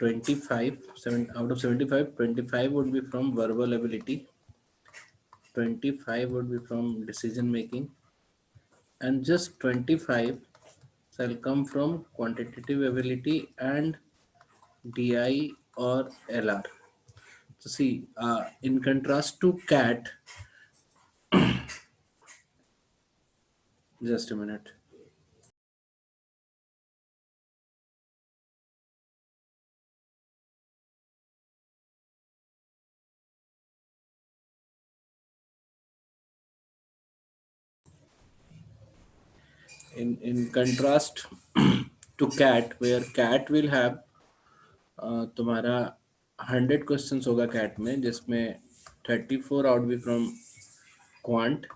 25, 7 out of 75, 25 would be from verbal ability, 25 would be from decision making, and just 25 shall come from quantitative ability and DI or LR. So see, in contrast to CAT, just a minute. In contrast to CAT, where CAT will have तुम्हारा 100 questions होगा cat में, जिसमें 34 out be from quant,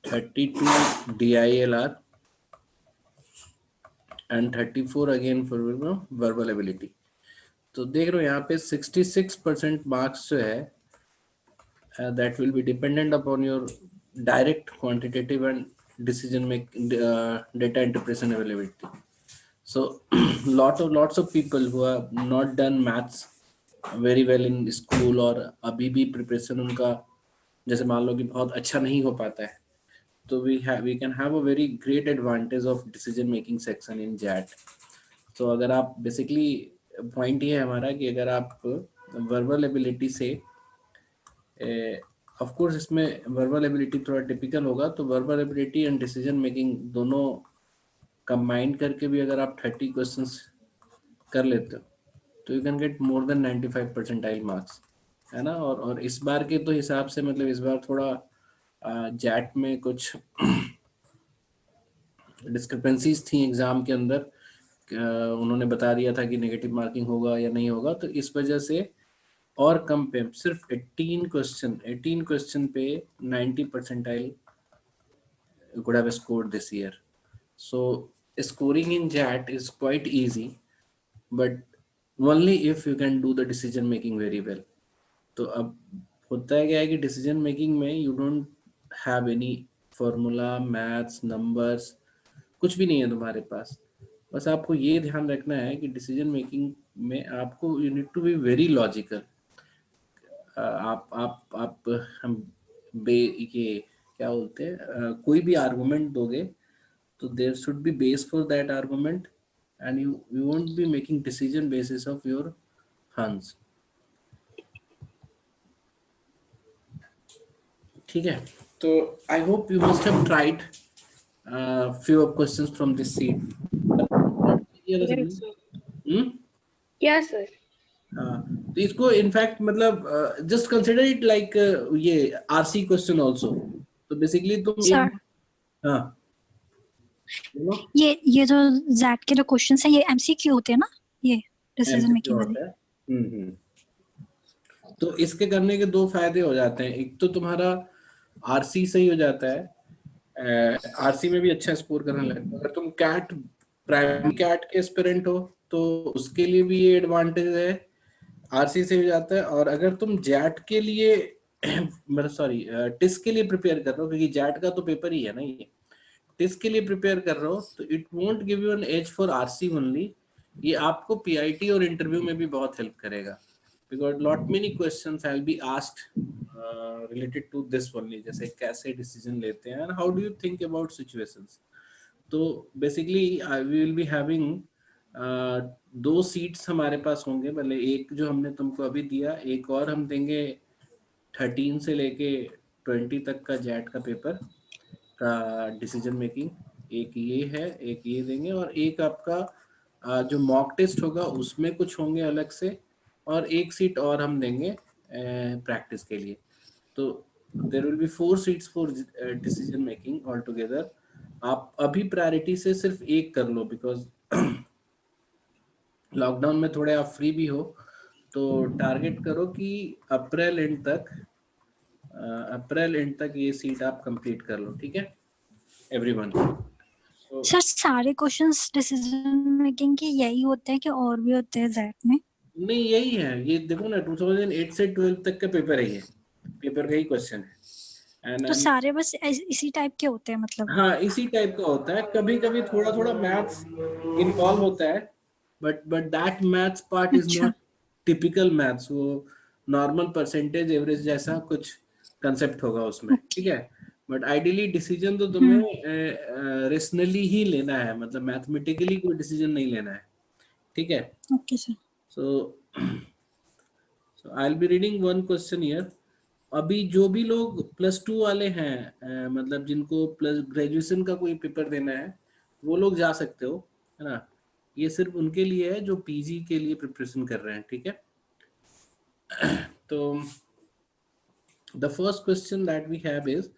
32 DILR and 34 again for verbal ability. तो देख रहे हो यहाँ पे 66% मार्क्स जो है that will be dependent upon your direct quantitative and decision making, data interpretation availability. So lots of people who have not done maths very well in school और अभी भी preparation उनका जैसे मान लो कि बहुत अच्छा नहीं हो पाता है, तो we can have a very great advantage of decision making section in JAT. तो अगर आप basically point ये है हमारा कि अगर आप verbal ability से ऑफ कोर्स इसमें वर्बल एबिलिटी थोड़ा टिपिकल होगा, तो verbal ability and decision making दोनों कंबाइन करके भी अगर आप 30 क्वेश्चंस कर लेते हो तो you can get more than 95 percentile marks, है ना. और इस बार के तो हिसाब से मतलब इस बार थोड़ा जैट में कुछ डिस्क्रिपेंसीज थी एग्जाम के अंदर. उन्होंने बता दिया था कि नेगेटिव मार्किंग होगा या नहीं होगा, तो इस वजह से और कम पे सिर्फ 18 क्वेश्चन पे 90 percentile could have scored this year. So scoring in JAT is quite easy, but only if you can do the decision making very well. तो अब होता है क्या है कि डिसीजन मेकिंग में you don't have any formula, maths, numbers, कुछ भी नहीं है तुम्हारे पास. बस आपको ये ध्यान रखना है कि डिसीजन मेकिंग में आपको you need to be very logical. आप हम ये क्या बोलते हैं, कोई भी आर्गुमेंट दोगे तो there should be base for that argument and you won't be making decision basis of your hunch. ठीक है, तो I hope you must have tried few of questions from this sheet. Yes sir. तो इसको in fact मतलब just consider it like ये RC question also. तो basically तुम हाँ ये जो जैट के जो क्वेश्चंस हैं ये एमसीक्यू होते हैं ना, ये डिसीजन मेकिंग वाले. तो इसके करने के दो फायदे हो जाते हैं. एक तो तुम्हारा आरसी सही हो जाता है, आरसी में भी अच्छा स्कोर करने लगता है. अगर तुम कैट प्राइमरी कैट के एस्पिरेंट हो तो उसके लिए भी ये एडवांटेज है, आरसी से हो जाता है. और अगर तुम जैट के लिए मतलब सॉरी टिस के लिए प्रिपेयर कर रहे हो, क्योंकि जैट का तो पेपर ही है ना ये, टिस के लिए प्रिपेयर कर रहे हो, तो it won't give you an edge for RC only. ये आपको पीआईटी और इंटरव्यू में भी बहुत हेल्प करेगा, because lot many questions have be asked related to this only, जैसे कैसे डिसीजन लेते हैं and how do you think about situations. तो basically we will be having 2 seats हमारे पास होंगे. पहले एक जो हमने तुमको अभी दिया, एक और हम देंगे 13 से लेके 20 तक का जैट का पेपर का डिसीजन मेकिंग. एक ये है, एक ये देंगे, और एक आपका जो मॉक टेस्ट होगा उसमें कुछ होंगे अलग से, और एक सीट और हम देंगे प्रैक्टिस के लिए. तो there will be 4 seats for decision making all together. आप अभी प्रायोरिटी से सिर्फ एक कर लो, बिकॉज लॉकडाउन में थोड़े आप फ्री भी हो, तो टारगेट करो कि अप्रैल एंड तक ये सीट आप कंप्लीट कर लो. ठीक है एवरीवन. सर सारे क्वेश्चंस डिसीजन मेकिंग के यही होते हैं कि और भी होते हैं जैट में? नहीं, यही है. ये देखो ना 2008 से 12 तक का पेपर है, ये पेपर का ही क्वेश्चन है. तो सारे बस इसी टाइप के होते हैं मतलब? हाँ, इसी टाइप का होता है. कभी कभी थोड़ा थोड़ा मैथ्स इन्वॉल्व होता है, but that maths part is अच्छा not typical maths. वो normal percentage average जैसा कुछ concept होगा उसमें, ठीक ओके है. बट आइडियली डिसीजन तो तुम्हें रेशनली ही लेना है, मतलब मैथमेटिकली कोई डिसीजन नहीं लेना है, ठीक है. Okay sir so I will be reading one question here. अभी जो भी लोग +2 वाले हैं, मतलब जिनको प्लस ग्रेजुएशन का कोई पेपर देना है, वो लोग जा सकते हो, है ना. ये सिर्फ उनके लिए है जो पीजी के लिए प्रिपरेशन कर रहे हैं, ठीक है. तो the first question that we have is,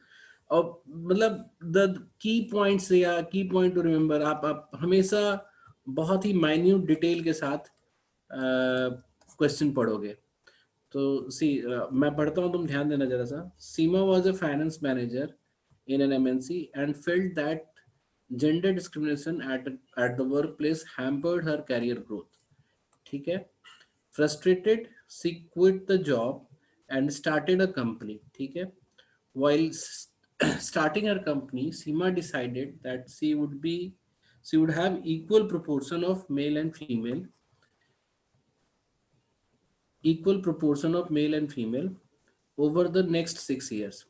और मतलब द की पॉइंट्स या की पॉइंट टू रिमेम्बर, आप हमेशा बहुत ही माइन्यूट डिटेल के साथ क्वेश्चन पढ़ोगे. तो सी मैं पढ़ता हूँ, तुम ध्यान देना जरा सा. Seema was a finance manager in an MNC and felt that gender discrimination at the work place hampered her career growth, ठीक है. Frustrated she quit the job and started a company, ठीक है. While starting her company, Seema decided that she would have equal proportion of male and female over the next 6 years.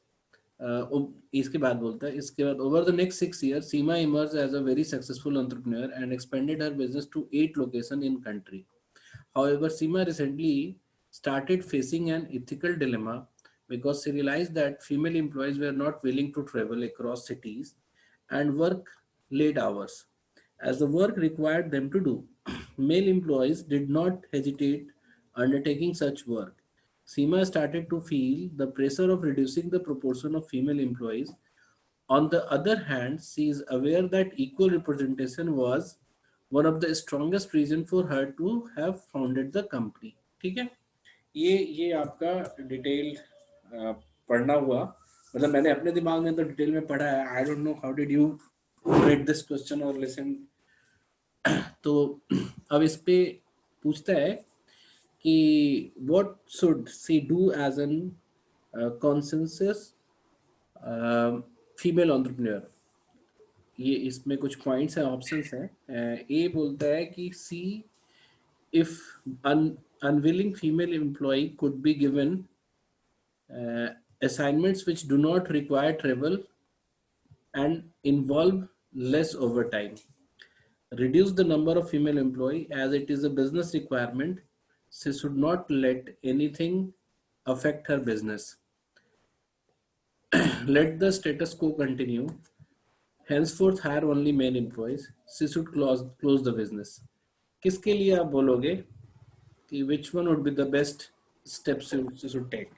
इसके बाद बोलता है, इसके बाद over the next 6 years, Seema emerged as a very successful entrepreneur and expanded her business to 8 locations in country. However, Seema recently started facing an ethical dilemma because she realized that female employees were not willing to travel across cities and work late hours, as the work required them to do. Male employees did not hesitate undertaking such work. Seema started to feel the pressure of reducing the proportion of female employees. On the other hand, she is aware that equal representation was one of the strongest reasons for her to have founded the company. ठीक है. ये आपका detail पढ़ना हुआ, मतलब मैंने अपने दिमाग में तो डिटेल में पढ़ा है. I don't know how did you read this question or listen. तो अब इस पे पूछता है कि what should she do as an consensus female entrepreneur. ये इसमें कुछ पॉइंट्स हैं, ऑप्शंस हैं. ए बोलता है कि सी if unwilling female employee could be given assignments which do not require travel and involve less overtime. Reduce the number of female employee as it is a business requirement. She should not let anything affect her business. Let the status quo continue. Henceforth hire only male employees. She should close the business. किसके लिए आप बोलोगे कि which one would be the best steps you should take?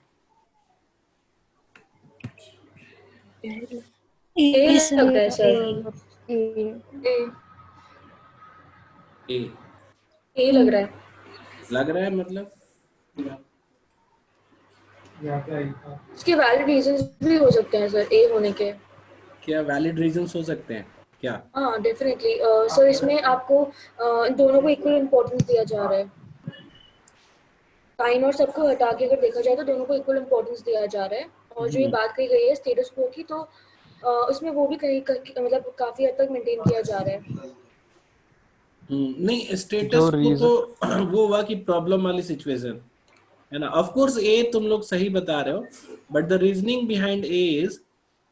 ए लग रहा है sir. ए लग रहा है. लग रहा है मतलब इसके वैलिड रीजंस भी हो सकते हैं सर ए होने के. क्या वैलिड रीजंस हो सकते हैं क्या? हाँ डेफिनेटली सर. इसमें आपको दोनों को इक्वल इम्पोर्टेंस दिया जा रहा है. टाइम और सबको हटा के अगर देखा जाए तो दोनों को इक्वल इम्पोर्टेंस दिया जा रहा है. और जो ये बात कही गई है स्टेटस क्वो की, तो उसमें वो भी कहीं मतलब काफी हद तक मेंटेन किया जा रहा है. नहीं, स्टेटस क्वो तो वो हुआ कि प्रॉब्लम वाली सिचुएशन है ना. ऑफ कोर्स ए तुम लोग सही बता रहे हो, but the reasoning behind a is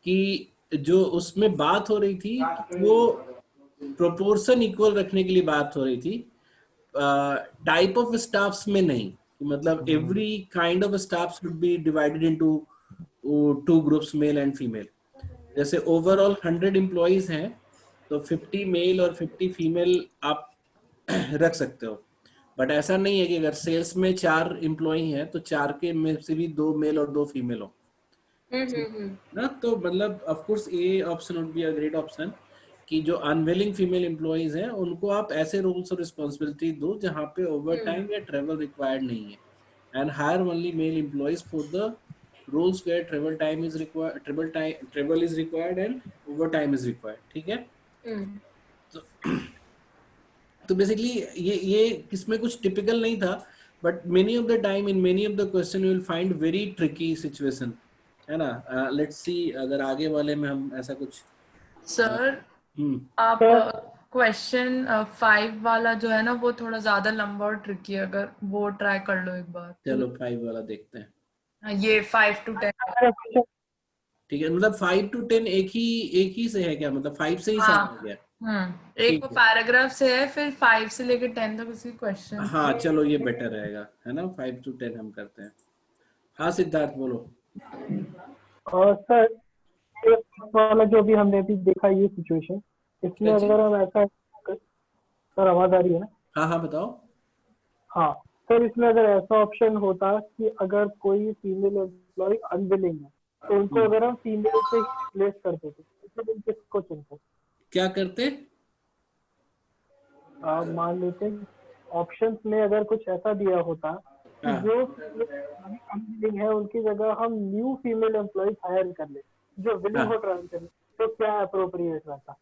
कि जो उसमें बात हो रही थी वो प्रोपोर्शन इक्वल रखने के लिए बात हो रही थी, टाइप ऑफ स्टाफ्स में नहीं. मतलब every kind of staff should be divided into 2 groups, male and female. जैसे ओवरऑल 100 एम्प्लॉइज हैं तो 50 मेल और 50 फीमेल आप रख सकते हो. बट ऐसा नहीं है कि अगर सेल्स में 4 एम्प्लॉय हैं तो 4 के में से भी 2 मेल और 2 फीमेल हो ना. तो मतलब of course A option would be a great option कि जो अनविलिंग फीमेल एम्प्लॉइज हैं उनको आप ऐसे रोल्स और रिस्पांसिबिलिटी दो जहां पे ओवर टाइम या ट्रेवल रिक्वायर्ड नहीं है, and hire only male employees for the roles where travel is required and overtime is required. ठीक है. तो बेसिकली ये इसमें कुछ टिपिकल नहीं था, but many of the time in many of the question you will find very tricky situation, है ना. लेट्स सी अगर आगे वाले में हम ऐसा कुछ. सर आप क्वेश्चन 5 वाला जो है ना वो थोड़ा ज्यादा लंबा और ट्रिकी है, अगर वो ट्राई कर लो एक बार। चलो 5 वाला देखते हैं। हाँ, ये 5 to 10। ठीक है, मतलब 5 to 10 एक ही से है क्या, मतलब 5 से ही हाँ। स्टार्ट हो गया? एक ठीक है, पैराग्राफ से है, फिर 5 से लेकर 10 तक उसकी क्वेश्चन। हाँ चलो ये बेटर रहेगा, है ना, 5 to 10 हम करते हैं। हाँ सिद्धार्थ बोलो। और सर ये वाला जो भी हमने अभी देखा ये सिचुएशन, इसमें क्या चीज? अगर हम ऐसा, सर आवाज आ रही है ना? हाँ हाँ बताओ। हाँ सर, इसमें अगर ऐसा ऑप्शन होता कि अगर कोई फीमेल एम्प्लॉय अनविलिंग है तो उनको अगर हम फीमेल से प्लेस करते थे तो फिर किसको चुनते? क्या करते? मान लेते ऑप्शंस में अगर कुछ ऐसा दिया होता कि हाँ। जो अनविलिंग है उनकी जगह हम न्यू फीमेल एम्प्लॉय हायर कर ले जो विलिंग हाँ। हो ट्रायल करने, तो क्या अप्रोप्रिएट रहता?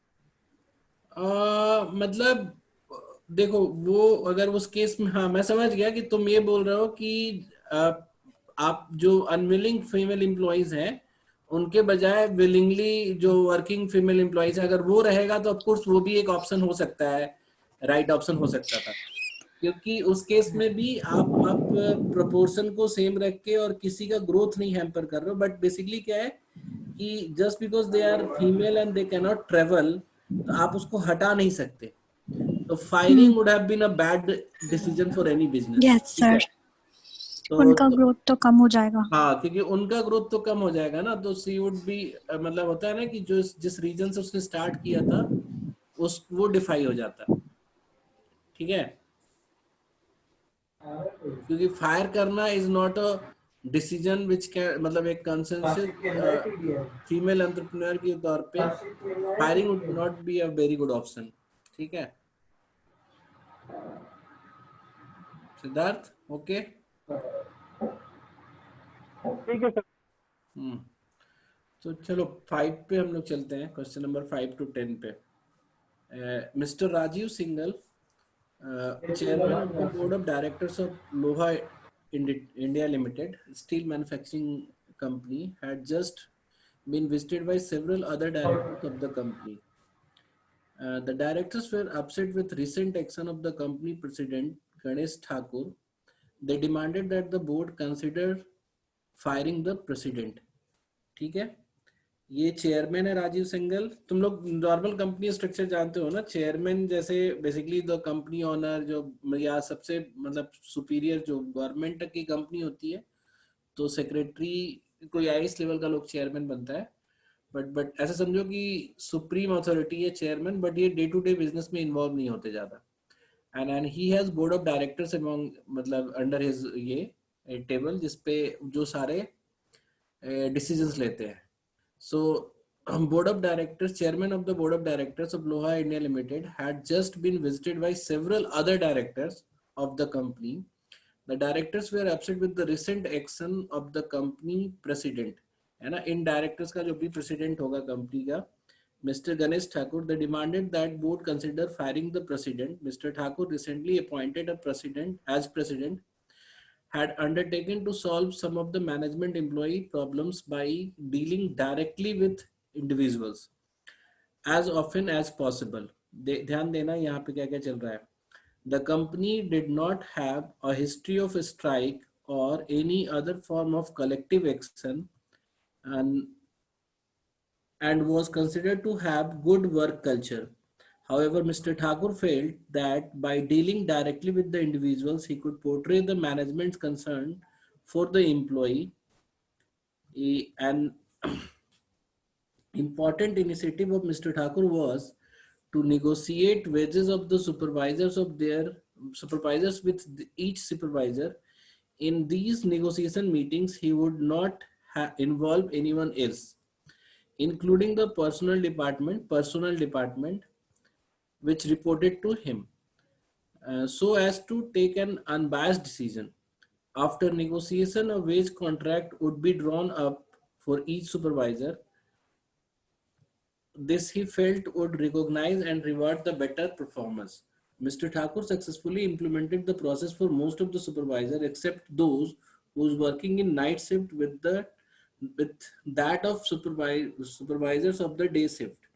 मतलब देखो वो अगर उस केस में, हाँ मैं समझ गया कि तुम ये बोल रहे हो कि आप जो अनविलिंग फीमेल एम्प्लॉइज हैं उनके बजाय विलिंगली जो वर्किंग फीमेल एम्प्लॉइज है, अगर वो रहेगा तो ऑफकोर्स वो भी एक ऑप्शन हो सकता है, राइट ऑप्शन हो सकता था, क्योंकि उस केस में भी आप प्रोपोर्शन को सेम रख के और किसी का ग्रोथ नहीं हैम्पर कर रहे हो, बट बेसिकली क्या है कि just because they are female and they can not travel तो आप उसको हटा नहीं सकते, तो firing would have been a bad decision for any business. Yes sir, तो उनका ग्रोथ तो कम हो जाएगा। हाँ, क्योंकि उनका ग्रोथ तो कम हो जाएगा ना, तो सी वुड बी, मतलब होता है ना कि जो जिस रीजन से उसने स्टार्ट किया था उस वो डिफाई हो जाता, ठीक है, क्योंकि फायर करना is not a decision which can, मतलब एक कंसेंसस फीमेल एंटरप्रेन्योर के तौर पे firing would not be a very good option, ठीक है सिद्धार्थ, ओके? ठीक है सर। तो चलो 5 पे हम लोग चलते हैं, क्वेश्चन नंबर 5 to 10 पे। Mister Rajiv Singhal, chairman of the board of directors of Loha India Limited, steel manufacturing company, had just been visited by several other directors of the company. The directors were upset with recent action of the company president Ganesh Thakur. They demanded that the board consider firing the president. ठीक है, ये chairman है राजीव सिंघल। तुम लोग normal company structure जानते हो ना, chairman जैसे बेसिकली द कंपनी ओनर जो, या सबसे मतलब सुपीरियर जो गवर्नमेंट की कंपनी होती है, तो सेक्रेटरी कोई आईएएस लेवल का लोग चेयरमैन बनता है, बट ऐसा समझो कि सुप्रीम अथॉरिटी है चेयरमैन, बट ये डे टू डे बिजनेस में इन्वॉल्व नहीं होते ज्यादा, and he has board of directors among, मतलब अंडर हिज ये टेबल जिसपे जो सारे डिसीजंस लेते हैं। So, board of directors, chairman of the board of directors of Loha India Limited had just been visited by several other directors of the company. The directors were upset with the recent action of the company president. है ना, इन directors का जो भी president होगा company का, Mr. Ganesh Thakur, they demanded that board consider firing the president. Mr. Thakur recently appointed a president as president, had undertaken to solve some of the management employee problems by dealing directly with individuals as often as possible. ध्यान देना यहाँ पे क्या क्या चल रहा है। The company did not have a history of a strike or any other form of collective action and was considered to have good work culture. However, Mr. Thakur felt that by dealing directly with the individuals, he could portray the management's concern for the employee. An important initiative of Mr. Thakur was to negotiate wages of the supervisors with each supervisor. In these negotiation meetings, he would not involve anyone else, including the personnel department, which reported to him, so as to take an unbiased decision. After negotiation, a wage contract would be drawn up for each supervisor. This he felt would recognize and reward the better performers. Mr. Thakur successfully implemented the process for most of the supervisors except those who was working in night shift with that of supervisors of the day shift.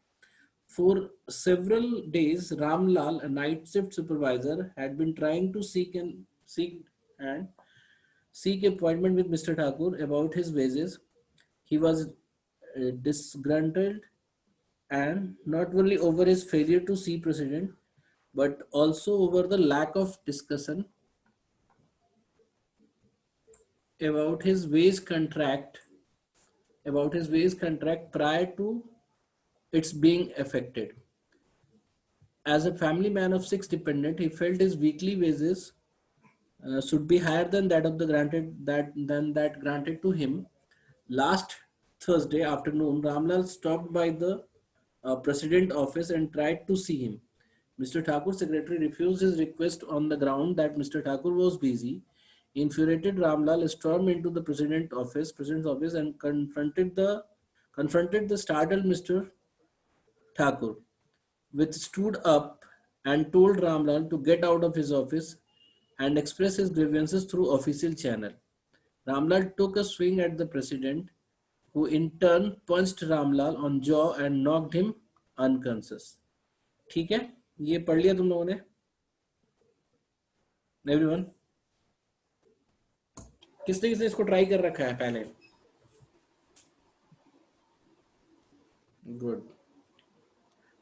For several days, Ramlal, a night shift supervisor, had been trying to seek appointment with Mr. Thakur about his wages. He was disgruntled, and not only over his failure to see President, but also over the lack of discussion about his wage contract prior to its being effected. As a family man of 6 dependents, he felt his weekly wages should be higher than that granted to him. Last Thursday afternoon, Ramlal stopped by the president office and tried to see him. Mr. Thakur's secretary refused his request on the ground that Mr. Thakur was busy. Infuriated, Ramlal stormed into the president's office and confronted the startled Mr. Thakur, which stood up and told Ramlal to get out of his office and express his grievances through official channel. Ramlal took a swing at the president, who in turn punched Ramlal on jaw and knocked him unconscious. ठीक है, ये पढ़ लिया तुम लोगों ने? Everyone? किसने इसको ट्राई कर रखा है पहले? गुड.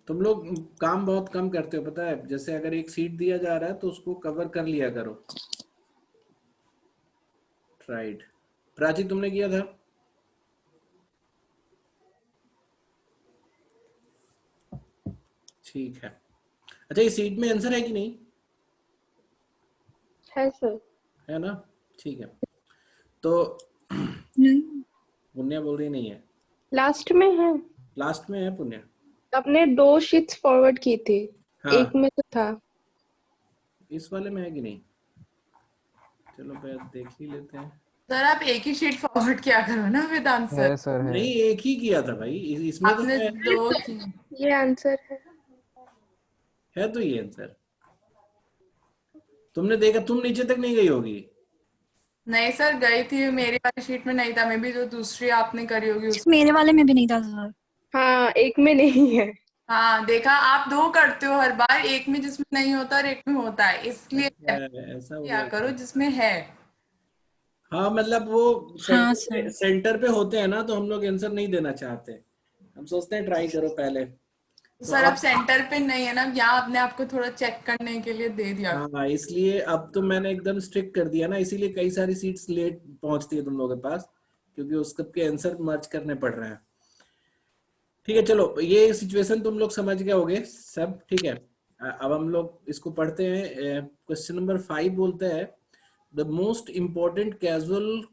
तुम लोग काम बहुत कम करते हो, पता है. जैसे अगर एक सीट दिया जा रहा है तो उसको कवर कर लिया करो. राइट. प्राची, तुमने किया था? ठीक है. अच्छा, ये सीट में आंसर है कि नहीं? है सर. है ना? ठीक है. तो नहीं, पुण्य बोल रही नहीं है. लास्ट में है. लास्ट में है पुण्य. आपने 2 शीट्स फॉरवर्ड की थी. हाँ. एक में तो था. इस वाले में है कि नहीं? चलो पहले देख ही लेते हैं. सर आप एक ही शीट फॉरवर्ड किया करो ना विद आंसर. है सर, है. नहीं, एक ही किया था भाई. इसमें तो आपने है. 2 की. ये आंसर है तो ये आंसर तुमने देखा. तुम नीचे तक नहीं गई होगी. नहीं सर, गई थी. मेरी वाली शीट में नहीं था. मे भी जो दूसरी आपने करी होगी उस. मेरे वाले में भी नहीं था सर. हाँ, एक में नहीं है. हाँ देखा, आप 2 करते हो हर बार. एक में जिसमें नहीं होता और एक में होता है, इसलिए ऐसा हो क्या गया. करो जिसमें है. हाँ, मतलब वो हाँ, सेंटर पे होते हैं ना, तो हम लोग आंसर नहीं देना चाहते. हम सोचते हैं ट्राई करो पहले. सर अब सेंटर पे नहीं है ना, यहाँ अपने आप को थोड़ा चेक करने के लिए दे दिया. हाँ, इसलिए अब तो मैंने एकदम स्ट्रिक्ट कर दिया ना, इसीलिए कई सारी सीट्स लेट पहुंचती है तुम लोगों के पास, क्योंकि उसके आंसर मर्ज करने पड़ रहे हैं. ठीक है, चलो ये सिचुएशन तुम लोग समझ गए होगे सब. ठीक है, अब हम लोग इसको पढ़ते हैं. क्वेश्चन नंबर 5 बोलते हैं, the most important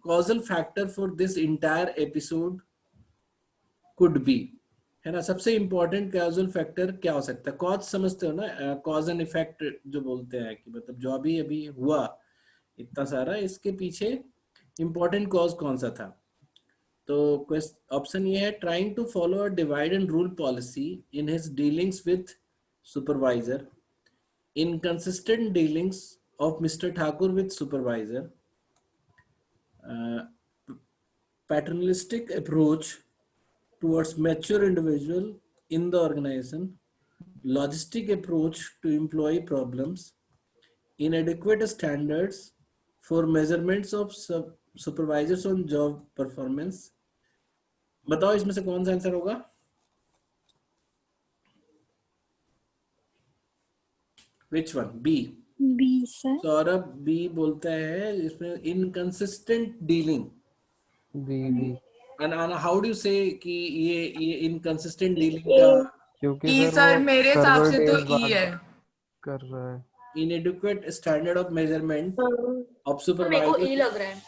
causal factor for this entire episode could be. है ना, सबसे इम्पोर्टेंट कॉजल फैक्टर क्या हो सकता है? कॉज समझते हो ना, कॉज एंड इफेक्ट जो बोलते हैं, कि मतलब जो अभी हुआ इतना सारा, इसके पीछे इम्पोर्टेंट कॉज कौन सा था? तो ऑप्शन ये है, trying to follow a divide and rule policy in his dealings with supervisor, inconsistent dealings of mister Thakur with supervisor, paternalistic approach towards mature individual in the organization, logistic approach to employee problems, inadequate standards for measurements of supervisors on job performance. बताओ इसमें से कौन सा answer होगा? Which one? B. B sir. Saurabh B बोलता है. इसमें inconsistent dealing. B. And how do you say कि ये inconsistent dealing का? क्योंकि ई सर मेरे हिसाब से तो ई है. कर रहा है. Inadequate standard of measurement of तो मेरे को supervisor. ई लग रहा है.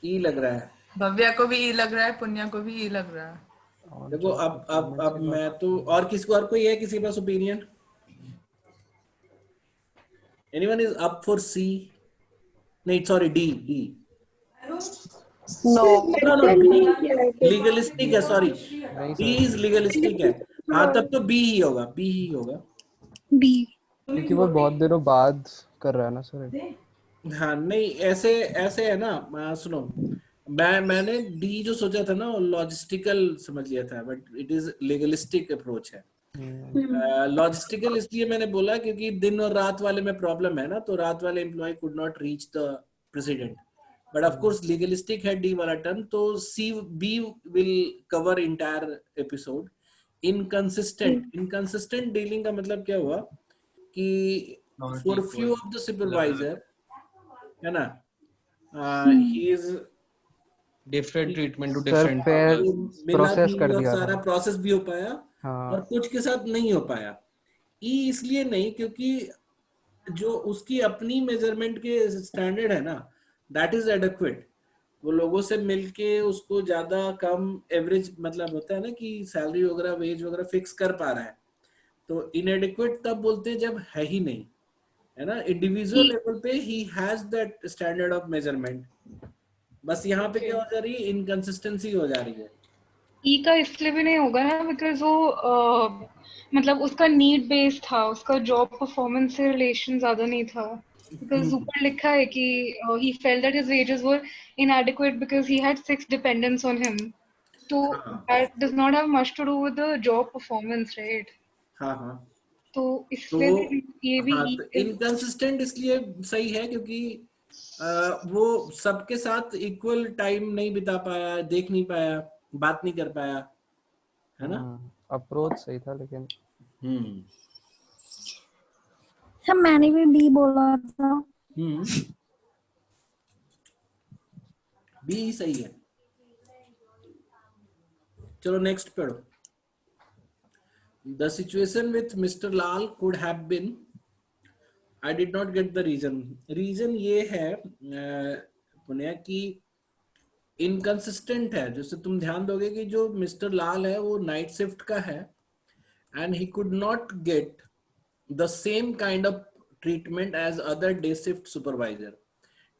ई लग रहा है. भव्या को भी ई लग रहा है, पुण्या को भी ई लग रहा है. देखो अब मैं तो, और कोई है किसी के पास opinion? Anyone is up for C? नहीं, sorry, D. No. Legalistic है, sorry. D is legalistic है. हाँ, तब तो B ही होगा. बी. क्योंकि वो बहुत दिनों बाद कर रहा है ना सर. हाँ, नहीं, ऐसे है ना. सुनो, मैंने डी जो सोचा था ना, लॉजिस्टिकल समझ लिया था, but it is legalistic approach है। लॉजिस्टिकल इसलिए मैंने बोला क्योंकि दिन और रात वाले में प्रॉब्लम है ना, तो रात वाले employee could not reach the president, but of course legalistic है डी वाला टर्म। तो C B will cover entire episode. Inconsistent dealing का मतलब क्या हुआ कि for few of the supervisor, है ना, he is different treatment to sir different fair मिला प्रोसेस भी कर और दिया सारा था। प्रोसेस भी हो पाया, हाँ और कुछ के साथ नहीं हो पाया। ई इसलिए नहीं क्योंकि जो उसकी अपनी मेजरमेंट के स्टैंडर्ड है ना, दैट इज एडेक्वेट। वो लोगों से मिलके उसको ज्यादा कम एवरेज, मतलब होता है ना कि सैलरी वगैरह वेज वगैरह फिक्स कर पा रहा है। तो इनएडिक्वेट तब बोलते हैं जब है ही नहीं, है ना। इंडिविजुअल लेवल पे he has that standard of measurement. बस यहाँ पे क्या हो जा रही है, इनकंसिस्टेंसी हो जा रही है। ई का इसलिए भी नहीं होगा ना बिकॉज वो मतलब उसका नीड बेस्ड था, उसका जॉब परफॉर्मेंस से रिलेशन ज्यादा नहीं था। बिकॉज ऊपर लिखा है कि he felt that his wages were inadequate because he had 6 dependents on him. So that does not have much to do with the job performance, right? हाँ हाँ, तो तो इसलिए ये भी हाँ, तो इनकंसिस्टेंट इसलिए सही है क्योंकि वो सबके साथ इक्वल टाइम नहीं बिता पाया, देख नहीं पाया, बात नहीं कर पाया, है ना। अप्रोच सही था लेकिन सर मैंने भी बी बोला था। बी सही है। चलो नेक्स्ट पढ़ो। The situation with Mr. Lal could have been, I did not get the reason. Reason ये है पुण्या की इनकंसिस्टेंट है। जैसे तुम ध्यान दोगे कि जो मिस्टर लाल है वो नाइट शिफ्ट का है, and he could not get the same kind of treatment as other day shift supervisor.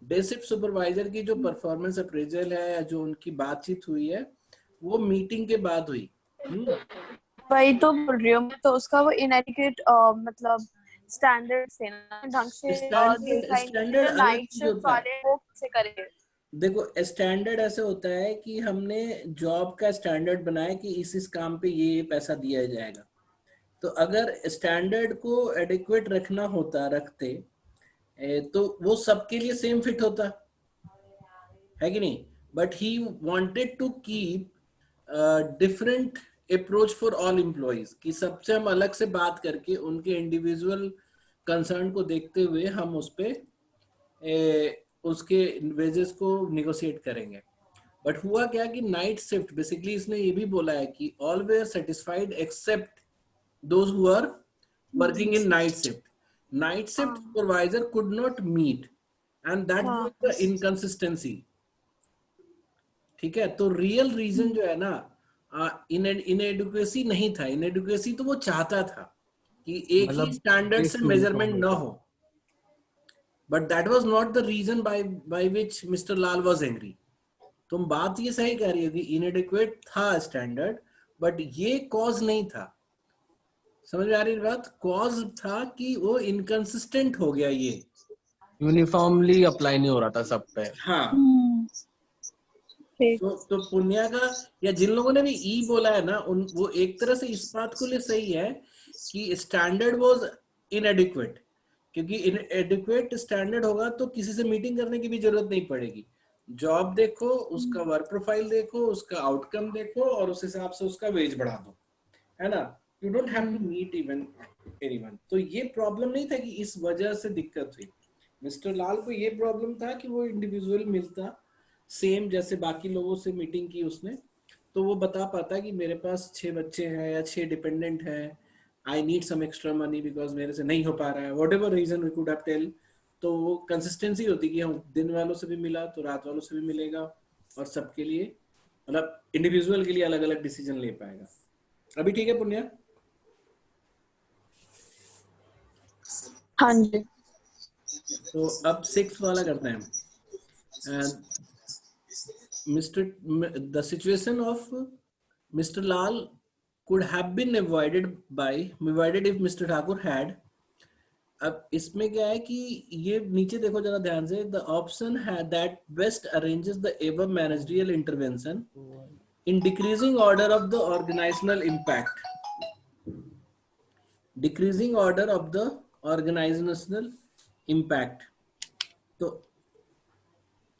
Day shift supervisor की जो परफॉर्मेंस अप्रेजल है या जो उनकी बातचीत हुई है वो मीटिंग के बाद हुई। वही तो बोल रही हूँ मैं, तो उसका वो इनएडिक्वेट मतलब स्टैंडर्ड से ना ढंग से स्टैंडर्ड नाइट शिफ्ट वाले वो कैसे करेंगे। देखो स्टैंडर्ड ऐसे होता है कि हमने जॉब का स्टैंडर्ड बनाया कि इस काम पे ये पैसा दिया जाएगा। तो अगर स्टैंडर्ड को एडिक्वेट रखना होता रखते तो वो सबके लिए सेम फिट होता है कि नहीं। But he wanted to keep different approach for all employees, कि सबसे हम अलग से बात करके उनके इंडिविजुअल कंसर्न को देखते हुए हम उस पे उसके वेजेस को निगोशिएट करेंगे। बट हुआ क्या कि नाइट शिफ्ट बेसिकली इसने ये भी बोला है कि all were satisfied except those who are working in night shift. Night shift supervisor could not meet and that was the inconsistency. ठीक है, तो रियल रीजन जो है ना इनएडुकेसी नहीं था। इनएडुकेसी तो वो चाहता था कि एक ही स्टैंडर्ड से मेजरमेंट ना हो, but that was not the reason by which mister Lal was angry. तुम बात ये सही कह रही हो कि इनएडिक्वेट था स्टैंडर्ड, बट ये कॉज नहीं था। समझ में आ रही बात? कॉज था कि वो इनकंसिस्टेंट हो गया, ये यूनिफॉर्मली अप्लाई नहीं हो रहा था सब पे। हाँ, तो पुण्या का या जिन लोगों ने भी ई बोला है ना वो एक तरह से इस बात को लिए सही है कि स्टैंडर्ड वाज इनएडिक्वेट, क्योंकि इनएडिक्वेट स्टैंडर्ड होगा तो किसी से मीटिंग करने की भी जरूरत नहीं पड़ेगी। जॉब देखो, उसका वर्क प्रोफाइल देखो, उसका आउटकम देखो और उस हिसाब से उसका वेज बढ़ा दो, है ना। You don't have to meet even anyone. तो ये प्रॉब्लम नहीं था कि इस वजह से दिक्कत हुई। मिस्टर लाल को ये प्रॉब्लम था कि वो इंडिविजुअल मिलता सेम जैसे बाकी लोगों से मीटिंग की उसने, तो वो बता पाता कि मेरे पास 6 बच्चे हैं या 6 डिपेंडेंट हैं, I need some extra money because मेरे से नहीं हो पा रहा है, whatever reason we could have tell. तो वो कंसिस्टेंसी होती कि हम दिन वालों से भी मिला तो रात वालों से भी मिलेगा और सबके लिए मतलब इंडिविजुअल के लिए अलग अलग डिसीजन ले पाएगा। अभी ठीक है पुण्या? हाँ जी। तो अब 6 वाला करते हैं। The situation of Mr. Lal could have been avoided if Mr. Thakur had अब इसमें क्या है कि ये नीचे देखो जरा ध्यान से, द ऑप्शन है that best arranges the ever managerial intervention in decreasing order of the organizational impact. Decreasing order of the organizational impact. तो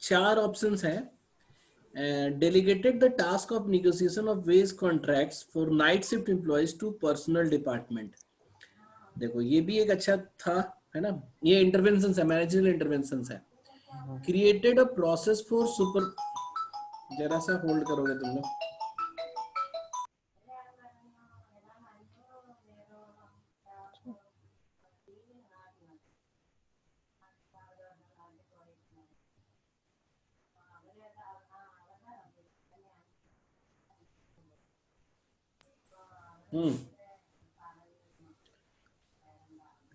4 ऑप्शंस हैं. Delegated the task of negotiation of wage contracts for night shift employees to personal department. देखो ये भी एक अच्छा था, है ना. ये इंटरवेंशन है, मैनेजरियल इंटरवेंशन है. Created a process for super, जरा सा होल्ड करोगे तुम लोग.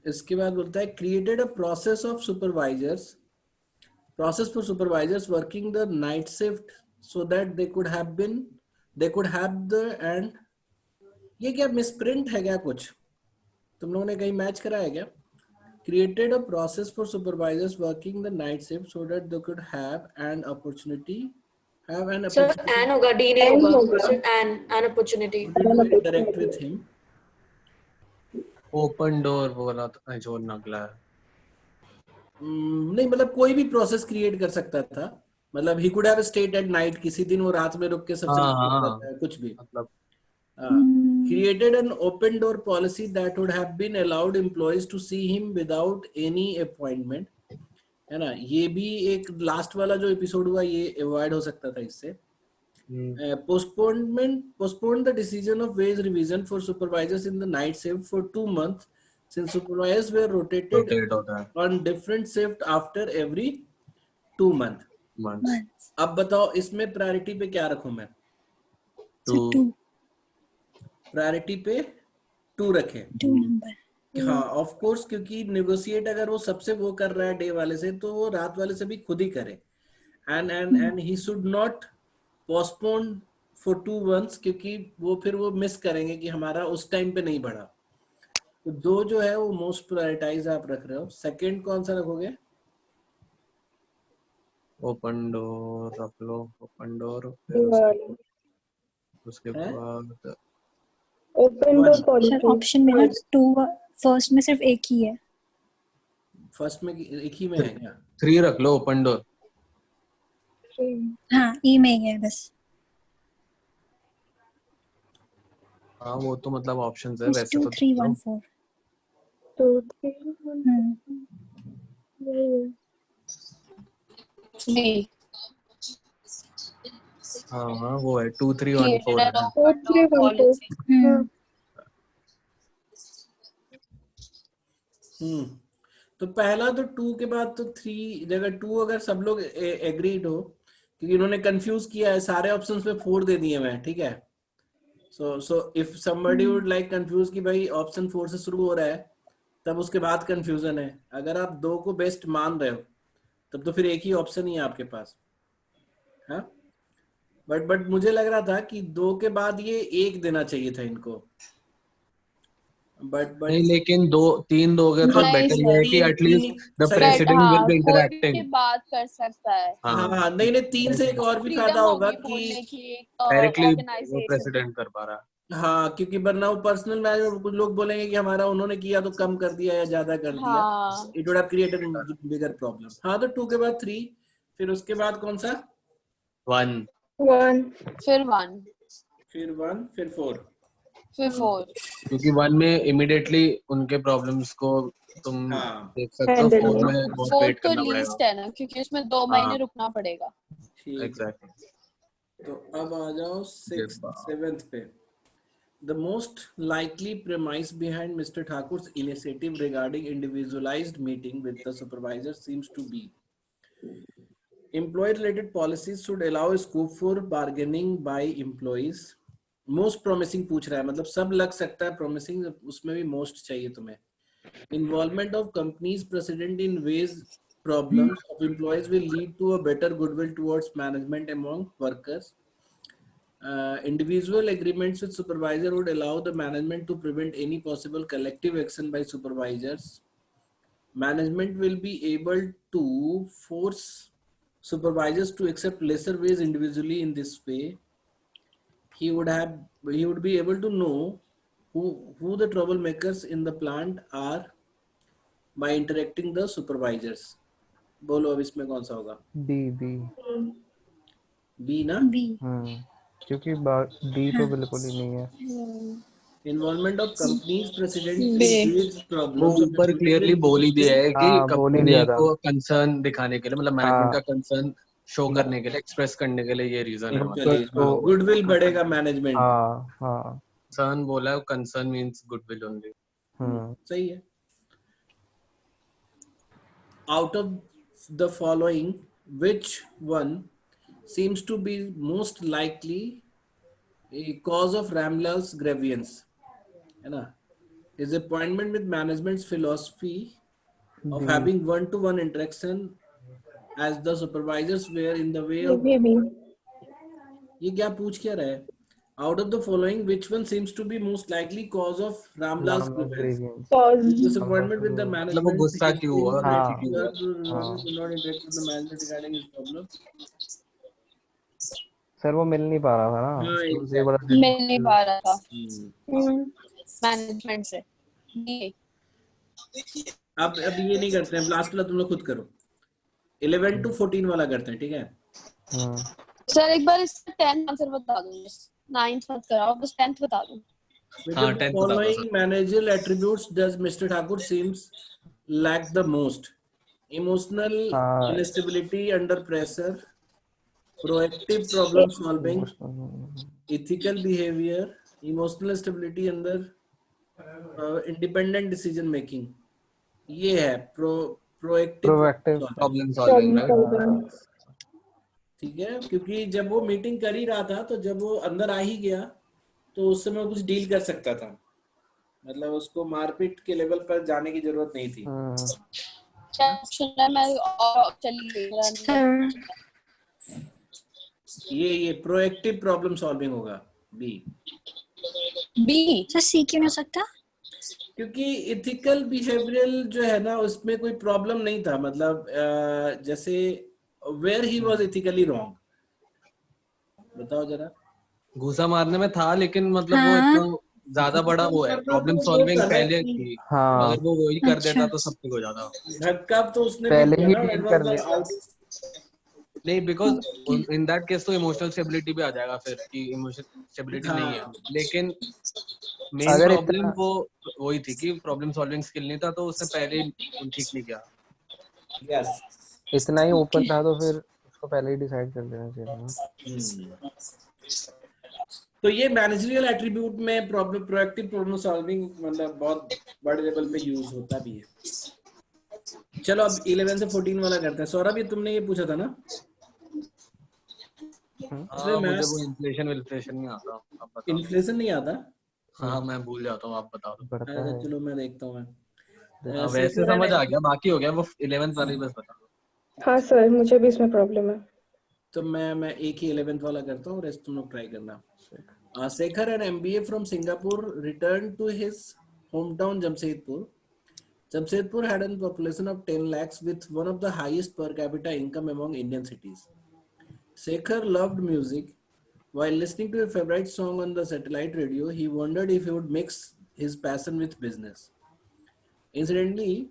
इसके बाद बोलता है created a process for supervisors working the night shift so that they could have the end. ये क्या मिसप्रिंट है क्या कुछ? तुम लोगों ने कहीं मैच कराया क्या? Created a process for supervisors working the night shift so that they could have an opportunity. Sir N होगा, डी नहीं होगा. सिर्फ an opportunity. Direct with him. Open door बोला था जो नगला है. नहीं मतलब कोई भी प्रोसेस क्रिएट कर सकता था. मतलब he could have state at night, किसी दिन वो रात में रुक के सबसे कुछ भी. मतलब created an open door policy that would have been allowed employees to see him without any appointment. है ना. ये भी एक लास्ट वाला जो एपिसोड हुआ ये अवॉइड हो सकता था इससे. postponed the decision of wage revision for supervisors in the night shift for 2 months since supervisors were rotated on different shift after every 2 months. अब बताओ इसमें प्रायोरिटी पे क्या रखूं मैं? 2. प्रायोरिटी पे 2 रखें. 2 नंबर. हाँ ऑफ कोर्स, क्योंकि नेगोशिएट अगर वो सबसे वो कर रहा है डे वाले से, तो वो रात वाले से भी खुद ही करे. And he should not postpone for 2 months, क्योंकि वो फिर वो मिस करेंगे कि हमारा उस टाइम पे नहीं बढ़ा. तो 2 जो है वो मोस्ट प्रायोरिटाइज आप रख रहे हो. सेकंड कौन सा रखोगे? ओपन डोर रख लो. Open door. उसके बाद ओपन डोर पॉलिसी. ऑप्शन में ना 2 फर्स्ट में सिर्फ एक ही है. फर्स्ट में एक ही में है क्या? 3 रख लो. Open door. हाँ ई में ही है बस. हाँ वो तो मतलब ऑप्शंस है वैसे 2 तो. 3 1 4. 2 3 1 हाँ वो है 2 3 1 4 है. 2 3 1 4. तो पहला तो 2 के बाद तो 3 जगह 2 अगर सब लोग एग्रीड हो, क्योंकि उन्होंने कंफ्यूज किया है सारे ऑप्शंस पे 4 दे दिए मैं. ठीक है. So if somebody would like confuse कि भाई ऑप्शन 4 से शुरू हो रहा है, तब उसके बाद कंफ्यूजन है. अगर आप 2 को बेस्ट मान रहे हो तब तो फिर एक ही ऑप्शन ही है आपके पास. हाँ बट मुझे लग रहा था कि 2 के बाद ये 1 देना चाहिए था इनको. बट नहीं लेकिन 3 दोगे तो बेटर है कि at least the president will be interacting. बात कर सकता है. हाँ नहीं 3 से एक और भी फायदा होगा कि डायरेक्टली वो प्रेसिडेंट कर पा रहा है. हाँ क्योंकि वरना वो पर्सनल मैच में कुछ लोग बोलेंगे कि हमारा उन्होंने किया तो कम कर दिया या ज्यादा कर दिया. It would have created bigger problem. हाँ तो 2 के बाद 3, फिर उसके बाद कौन सा? 1 फिर 1 फिर 4. फिर 4. क्योंकि 1 में इमीडिएटली उनके प्रॉब्लम्स को तुम देख सकते हो. 4 में बहुत वेट तो करना लीस्ट पड़ेगा. है ना, क्योंकि उसमें 2 महीने रुकना पड़ेगा. एग्जैक्टली. तो अब आ जाओ 6th 7th पे. The most likely premise behind Mr. Thakur's initiative regarding individualized meeting with the supervisor seems to be employee-related policies should allow scope for bargaining by employees. Most promising पूछ रहा है, मतलब सब लग सकता है promising, उसमें भी most चाहिए तुम्हें. Involvement of companies president in ways problems of employees will lead to a better goodwill towards management among workers. Individual agreements with supervisor would allow the management to prevent any possible collective action by supervisors. management will be able to force supervisors to accept lesser wage individually. In this way, he would be able to know who the troublemakers in the plant are by interacting the supervisors. बोलो अब इसमें कौन सा होगा? B ना? क्योंकि D तो बिल्कुल ही नहीं है. Involvement of company's president in these problems. वो ऊपर क्लियरली बोल ही दिया है कि कंपनी को कंसर्न दिखाने के लिए, मतलब मैनेजमेंट का कंसर्न शो करने के लिए, एक्सप्रेस करने के लिए ये रीजन है. गुडविल बढ़ेगा मैनेजमेंट. कंसर्न बोला है, कंसर्न मींस गुडविल ओनली. सही है. Out of the following, which one seems to be most likely a cause of Ramlal's grievance? है ना? His appointment with management's philosophy of having one-to-one interaction as the supervisors were in the way of. ये क्या पूछ क्या रहा है? Out of the following, which one seems to be most likely cause of Ramlal's grievance? Disappointment with the management. मतलब वो गुस्सा क्यों हुआ? Not interact with the management regarding his problem. Sir वो मिल नहीं पा रहा था ना. मिल नहीं पा रहा था मैनेजमेंट से. अब ये नहीं करते हैं. लास्ट वाला तुम लोग खुद करो. 11 to 14 वाला करते हैं, ठीक है? सर एक बार इसका 10th आंसर बता दो. 9th मत कराओ, बस 10th बता दो. With the following managerial attributes does Mr. Thakur seems lack the most? Emotional instability under pressure, proactive problem solving, ethical behavior, emotional stability under independent decision making. ये है proactive problem solving. ठीक है, क्योंकि जब वो meeting कर ही रहा था, तो जब वो अंदर आ ही गया तो उस समय कुछ डील कर सकता था. मतलब उसको मारपीट के लेवल पर जाने की जरूरत नहीं थी. ये प्रोएक्टिव प्रॉब्लम सॉल्विंग होगा. बी सर सी क्यों नहीं हो सकता? क्योंकि इथिकल बिहेवियरल जो है ना, उसमें कोई प्रॉब्लम नहीं था. मतलब जैसे where he was ethically wrong. बताओ जरा. घूसा मारने में था, लेकिन मतलब वो इतना ज्यादा बड़ा वो है प्रॉब्लम सॉल्विंग पहले की. अगर वो वही कर देता तो सब ठीक हो जाता. धक्का तो उसने पहले ही डील कर दिया. नहीं, बिकॉज इन दैट केस तो इमोशनल स्टेबिलिटी भी आ जाएगा फिर कि इमोशनल स्टेबिलिटी नहीं है. लेकिन मेन प्रॉब्लम वो वही थी कि प्रॉब्लम सॉल्विंग स्किल नहीं था, तो उसने पहले ठीक नहीं किया. यस, इतना ही ओपन था तो फिर उसको पहले ही डिसाइड कर लेना चाहिए. तो ये मैनेजरियल एट्रीब्यूट में प्रोएक्टिव प्रॉब्लम सॉल्विंग मतलब बहुत बड़े लेवल पे यूज होता भी है. चलो अब 11 से 14 वाला करते हैं. सौरभ, ये तुमने ये पूछा था ना? मुझे वो इन्फ्लेशन नहीं आता. इन्फ्लेशन नहीं आता? हाँ, मैं भूल जाता हूँ. आप बता दो. चलो मैं देखता हूँ. वैसे समझ आ गया, बाकी हो गया. वो 11th वाला ही बस बता दो. हाँ सर, मुझे भी इसमें प्रॉब्लम है. तो मैं एक ही 11th वाला करता हूँ, रेस्ट तुम लोग ट्राई करना. Sekhar, an MBA from Singapore, returned to his hometown Jamshedpur. Jamshedpur had a population of 10 lakhs with one of the highest per capita income among Indian cities. Sekhar loved music. While listening to a favorite song on the satellite radio, he wondered if he would mix his passion with business. Incidentally,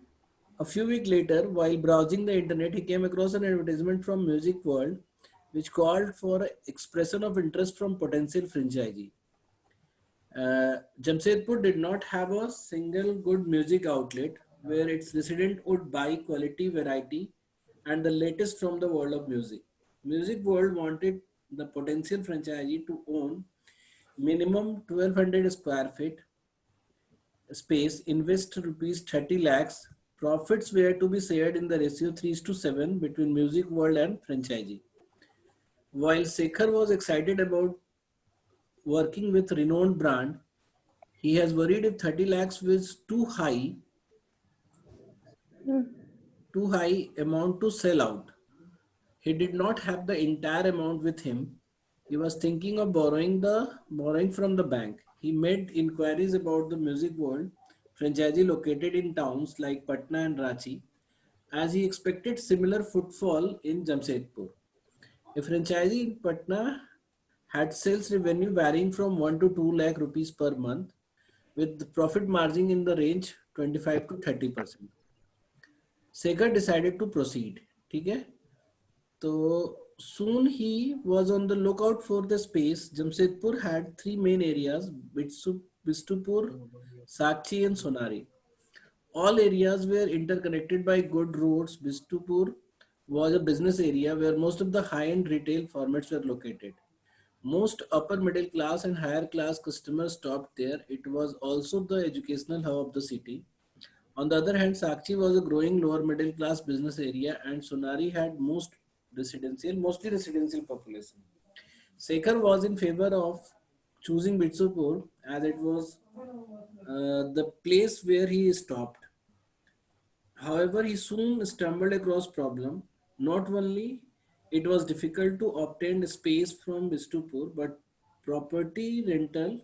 a few weeks later, while browsing the internet, he came across an advertisement from Music World which called for expression of interest from potential franchisee. Jamshedpur did not have a single good music outlet where its resident would buy quality, variety, and the latest from the world of music. Music World wanted the potential franchisee to own minimum 1200 square feet space, invest rupees 30 lakhs. Profits were to be shared in the ratio 3:7 between Music World and franchisee. While Sekhar was excited about working with renowned brand, he has worried if 30 lakhs was too high amount to sell out. He did not have the entire amount with him. He was thinking of borrowing from the bank. He made inquiries about the Music World franchisee located in towns like Patna and Ranchi, as he expected similar footfall in Jamshedpur. A franchisee in Patna had sales revenue varying from 1 to 2 lakh rupees per month, with the profit margin in the range 25 to 30%. Sekhar decided to proceed. ठीक है? So soon he was on the lookout for the space. Jamshedpur had 3 main areas: Bistupur, Sakchi and Sonari. All areas were interconnected by good roads. Bistupur was a business area where most of the high-end retail formats were located. Most upper middle class and higher class customers stopped there. It was also the educational hub of the city. On the other hand, Sakchi was a growing lower middle class business area, and Sonari had mostly residential population. Sekhar was in favor of choosing Bitsupur as it was the place where he stopped. However, he soon stumbled across problem. Not only it was difficult to obtain space from Bistupur, but property rental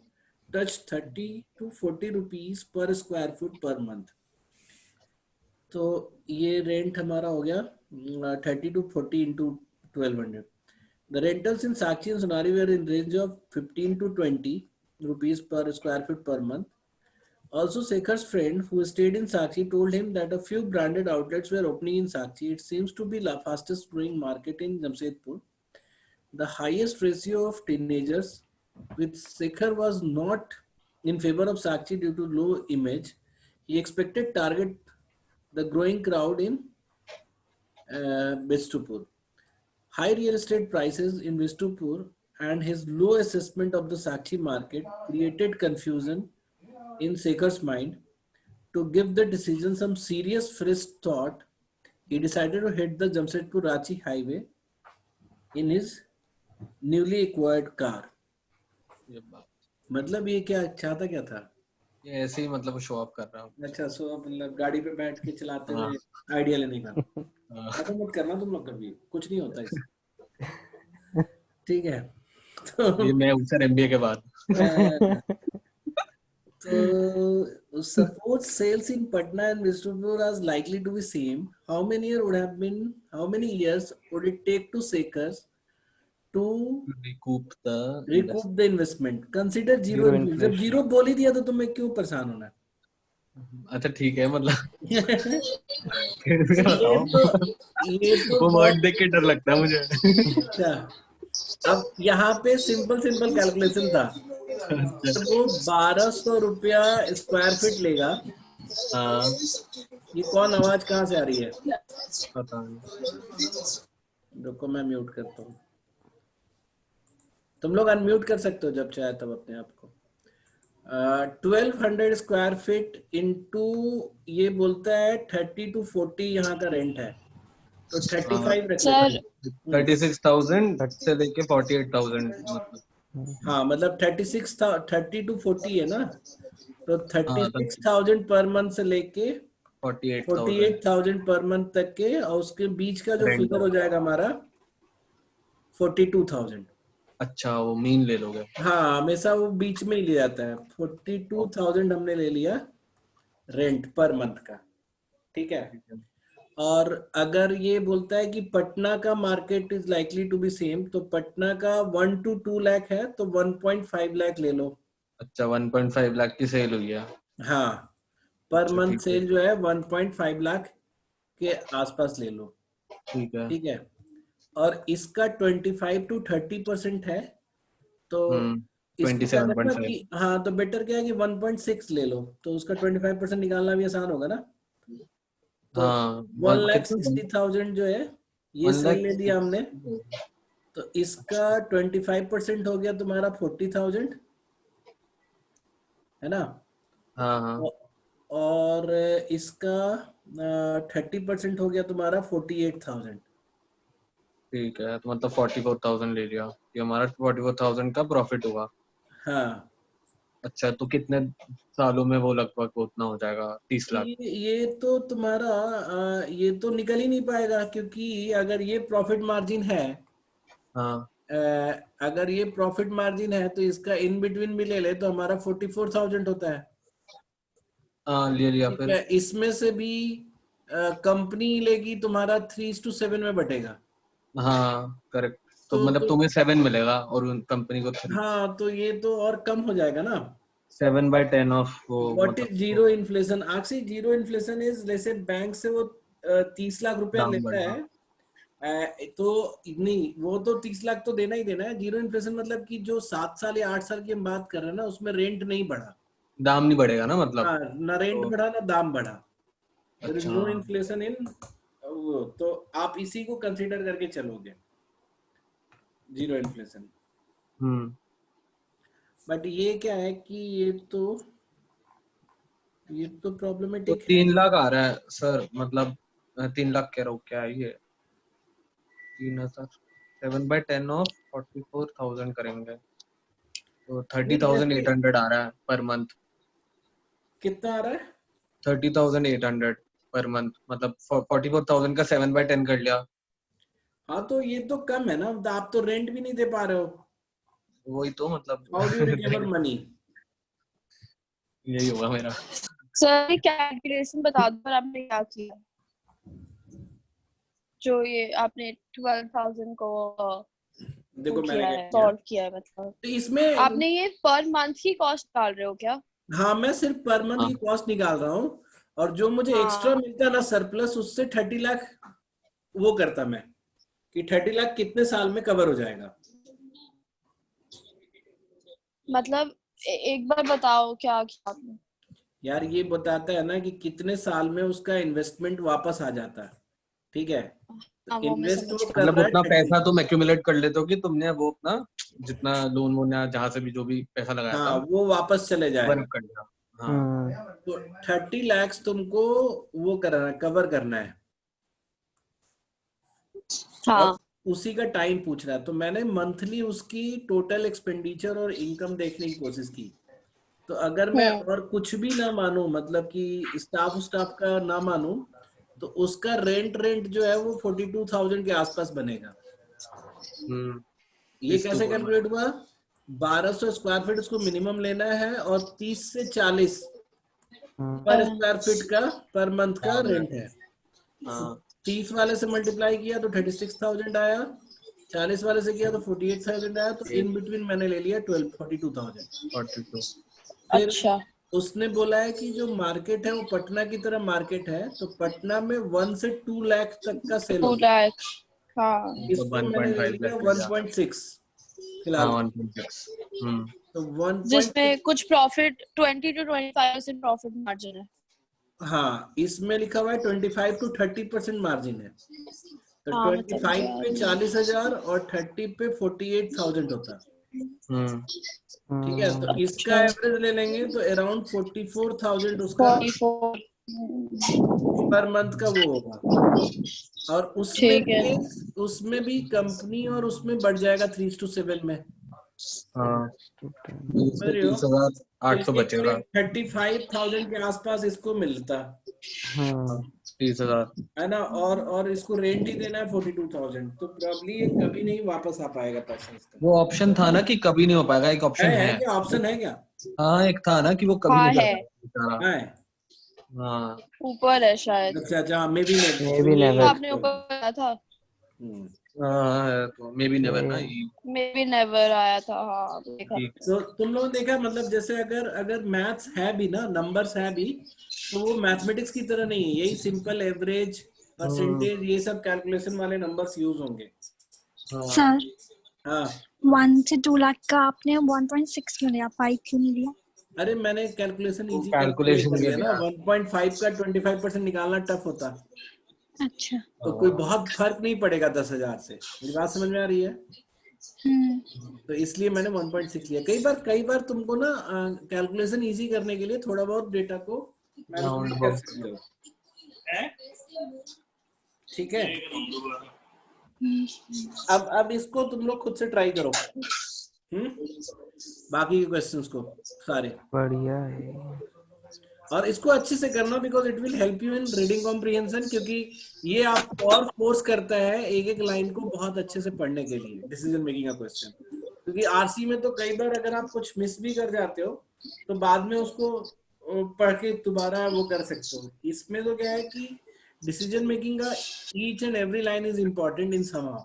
touched 30 to 40 rupees per square foot per month. तो ये rent हमारा हो गया 30 to 40 into 1200. The rentals in Sakchi and Sonari were in range of 15 to 20 rupees per square foot per month. Also, Sekhar's friend who stayed in Sakchi told him that a few branded outlets were opening in Sakchi. It seems to be the fastest growing market in Jamshedpur. The highest ratio of teenagers, with Sekhar was not in favor of Sakchi due to low image. He expected target the growing crowd in Bistupur. High real estate prices in Bistupur and his low assessment of the Sakchi market created confusion in Sekhar's mind. To give the decision some serious fresh thought, he decided to hit the Jamshedpur-Ranchi highway in his newly acquired car. मतलब ये क्या चाहता क्या था? ये ऐसे ही मतलब show off कर रहा हूँ. अच्छा, सो मतलब गाड़ी पे बैठ के चलाते हुए आइडिया लेने का. ऐसा मत करना तुम लोग कभी, कुछ नहीं होता इससे. ठीक है. तो ये मैं ऊपर एमबीए के बाद. So suppose sales in Patna and Bistupur are likely to be same. How many years would it take to Sekhar to recoup the investment? Consider zero inflation. जब zero बोल ही दिया तो तुम्हें क्यों परेशान होना? अच्छा ठीक है मतलब ये तो वो वर्ड देख के डर लगता है मुझे. अच्छा, अब यहाँ पे सिंपल कैलकुलेशन था. तो वो 1200 रुपया स्क्वायर फीट लेगा. हाँ. ये कौन आवाज कहाँ से आ रही है? पता नहीं. रुको मैं म्यूट करता हूँ. तुम लोग अनम्यूट कर सकते हो जब चाहे तब अपने आप को. 1200 स्क्वायर फीट इनटू ये बोलता है 30 to 40 यहाँ का रेंट है, तो 35 रख सर 36,000 से लेके 48,000 मतलब. हाँ मतलब 30 to 40 है ना, तो 36,000 पर मंथ से लेके 48,000 पर मंथ तक के, और उसके बीच का जो फिगर हो जाएगा हमारा 42,000. अच्छा वो मीन ले लोगे. हाँ हमेशा वो बीच में ही ले जाता है. 42,000 हमने ले लिया रेंट पर मंथ का. ठीक है. और अगर ये बोलता है कि पटना का market is likely to be same, तो पटना का 1 to 2 लाख है, तो 1.5 लाख ले लो. अच्छा 1.5 लाख की सेल हुई है. हाँ पर अच्छा, मंथ ठीक है. सेल जो है 1.5 लाख के आसपास ले लो. ठीक है. ठीक है. और इसका 25 to 30% है, तो इसको क्या करना कि हाँ तो बेटर क्या है कि 1.6 ले लो, तो उसका 25% निकालना भी आसान होगा ना. तो 1,60,000 जो है ये सेल ले लिया हमने, तो इसका 25% हो गया तुम्हारा 40,000 है ना. हाँ. और इसका 30% हो गया तुम्हारा 48,000. ठीक है, तो मतलब 44,000 ले लिया. ये हमारा 44,000 का प्रॉफिट हुआ. हाँ. अच्छा तो कितने सालों में वो लगभग उतना हो जाएगा? 30 लाख. ये तो तुम्हारा ये तो निकल ही नहीं पाएगा, क्योंकि अगर ये प्रॉफिट मार्जिन है, हाँ. अगर ये प्रॉफिट मार्जिन है तो इसका इन बिटवीन भी ले ले तो हमारा 44,000 होता है. ले लिया ठीक फिर। है, इसमें से भी कंपनी लेगी तुम्हारा 3:7 में बटेगा। हाँ करेक्ट। तो तो मतलब तुम्हें 7 मिलेगा और कंपनी को 3। हाँ, तो ये तो और कम हो जाएगा ना। 7/10 ऑफ वो व्हाट इज मतलब जीरो इन्फ्लेशन? आखिर जीरो इन्फ्लेशन इज जैसे बैंक से वो 30 लाख रुपया दाम लेता बढ़ना। है, तो नहीं, वो तो 30 लाख तो देना ही देना है। जीरो इन्फ्लेशन मतलब कि जो 7 साल या 8 साल की हम बात कर रहे हैं ना, उसमें रेंट नहीं बढ़ा। दाम नहीं बढ़ेगा ना मतलब। हाँ, ना रेंट तो बढ़ा ना दाम बढ़ा। देयर इज अच्छा नो इन्फ्लेशन इन वो, तो आप इसी को कंसीडर करके चलोगे, जीरो इन्फ्लेशन। बट ये क्या है कि ये तो तो प्रॉब्लमेटिक है। 3 लाख आ रहा है सर, मतलब 3 लाख कह रहा हूँ, क्या है ये 3000 7/10 ऑफ 44,000 करेंगे तो 30,800 आ रहा है पर मंथ। कितना आ रहा है? 30,800 पर मंथ, मतलब 44,000 का 7/10 कर लिया। हाँ, तो ये तो कम है ना, तो आप तो रेंट भी नहीं दे पा रहे हो। वही तो मतलब how do you recover money? यही होगा मेरा। सर कैलकुलेशन बता दो, पर आपने क्या किया जो ये आपने 12,000 को देखो मैंने किया क्या है, किया, सॉल्व किया है, मतलब तो इसमें आपने ये पर मंथ की कॉस्ट डाल रहे हो क्या? हाँ, मैं सिर्फ पर मंथ हाँ। की कॉस्ट निकाल रहा हूँ, और जो मुझे एक्स्ट्रा हाँ। मिलता ना सरप्लस, उससे 30 लाख वो करता मैं, कि 30 लाख कितने साल में कवर हो जाएगा। मतलब एक बार बताओ क्या किया आपने। यार ये बताता है ना कि कितने साल में उसका इन्वेस्टमेंट वापस आ जाता है। ठीक है, हाँ, तो वो मैं इन्वेस्ट समझ वो गई। कर मतलब रहा है उतना 30। पैसा तुम एक्यूमुलेट कर लेते हो कि तुमने वो अपना जितना लोन वोन या जहाँ से भी जो भी पैसा लगाया हाँ, था वो वापस चले कवर जाएगा। कर लिया। हाँ तो 30 लाख तुमको वो करना है, कवर करना है, और हाँ। उसी का टाइम पूछ रहा है। तो मैंने मंथली उसकी टोटल एक्सपेंडिचर और इनकम देखने की कोशिश की। तो अगर मैं और कुछ भी ना मानूं, मतलब कि स्टाफ का ना मानूं, तो उसका रेंट जो है वो 42,000 के आसपास बनेगा। ये इस तो कैसे बोल कैलकुलेट हुआ? 1200 स्क्वायर फीट उसको मिनिमम लेना है, और 30 से 40 पर स्क्वायर फीट का पर मंथ का रेंट है। हाँ 30 वाले से मल्टीप्लाई किया तो 36,000 आया, 40 वाले से किया तो 48,000 आया, तो इन बिटवीन मैंने ले लिया 42,000। 42। फिर अच्छा। उसने बोला है कि जो मार्केट है वो पटना की तरह मार्केट है, तो पटना में 1 से 2 लाख तक का सेल 2 होता है। लाख। हाँ। तो इसको मैंने ले 1.5 लिया लाख लिया। 1.6 हाँ फिलहाल। 1.6। तो 1.6, जिसमें कुछ प्रॉफिट 20 to 25% प्रॉफिट मार्जिन है। हाँ, इसमें लिखा हुआ है 25 to 30% मार्जिन है। तो हाँ, मैं 25 पे 40,000 और 30 पे 48,000 होता है। ठीक है, तो इसका एवरेज ले लेंगे तो अराउंड 44,000 उसका 44। पर मंथ का वो होगा। और ठीक है। उसमें भी कंपनी और उसमें बढ़ जाएगा 3:7 में। हाँ समझ रहे हो? 30,800 तो ये बचेगा। 35,000 के आसपास इसको मिलता 30,000। है ना, और इसको रेंट ही देना है 42,000, तो प्रॉब्ली ये कभी नहीं वापस आ पाएगा पैसा इसका। वो ऑप्शन था ना कि कभी नहीं हो पाएगा, एक ऑप्शन है है। क्या ऑप्शन है क्या? हाँ एक था ना कि वो कभी हाँ नहीं है, कर पाएगा है? हाँ ऊपर है शायद। अच्छा, मे बी तो आपने ऊपर बताया था। हाँ, तो मे बी नेवर ना मे बी नेवर आया था। हाँ, देखा। तो तुम लोगों ने देखा, मतलब जैसे अगर मैथ्स है भी ना, नंबर्स है भी, तो वो मैथमेटिक्स की तरह नहीं है। यही सिंपल एवरेज, परसेंटेज, ये सब कैलकुलेशन वाले नंबर्स यूज होंगे। सर हाँ, 1 से 2 लाख का आपने 1.6 क्यों लिया, 5 क्यों नहीं लिया? अरे मैंने कैलकुलेशन इजी कैलकुलेशन कर के लिया ना। लिए 1.5 का 25% निकालना टफ होता, अच्छा। तो कोई बहुत फर्क नहीं पड़ेगा 10,000 से। मेरी बात समझ में आ रही है? तो इसलिए मैंने 1.6 लिया। कई बार तुमको ना कैलकुलेशन इजी करने के लिए थोड़ा बहुत डेटा को मैनिपुलेट कर सकते हो। ठीक है, अब इसको तुम लोग खुद से ट्राई करो। बाकी के क्वेश्चंस को सारे बढ़िया है, और इसको अच्छे से करना, because it will help you in reading comprehension, क्योंकि ये आपको और फोर्स करता है एक एक लाइन को बहुत अच्छे से पढ़ने के लिए, डिसीजन मेकिंग का क्वेश्चन। क्योंकि आरसी में तो कई बार अगर आप कुछ मिस भी कर जाते हो तो बाद में उसको पढ़ के दोबारा वो कर सकते हो। इसमें तो क्या है कि डिसीजन मेकिंग का each and every line is important in somehow,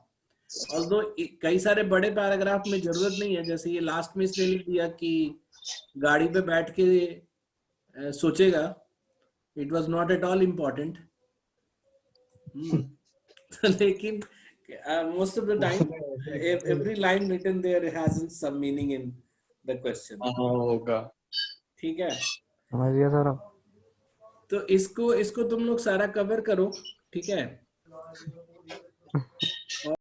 although कई सारे बड़े पैराग्राफ में जरूरत नहीं है, जैसे ये लास्ट में इसलिए लिख दिया कि गाड़ी पे बैठ के सोचेगा, it was not at all important. लेकिन most of the time every line written there has some meaning in the question। होगा। ठीक है, समझ गया सर। तो इसको तुम लोग सारा कवर करो, ठीक है।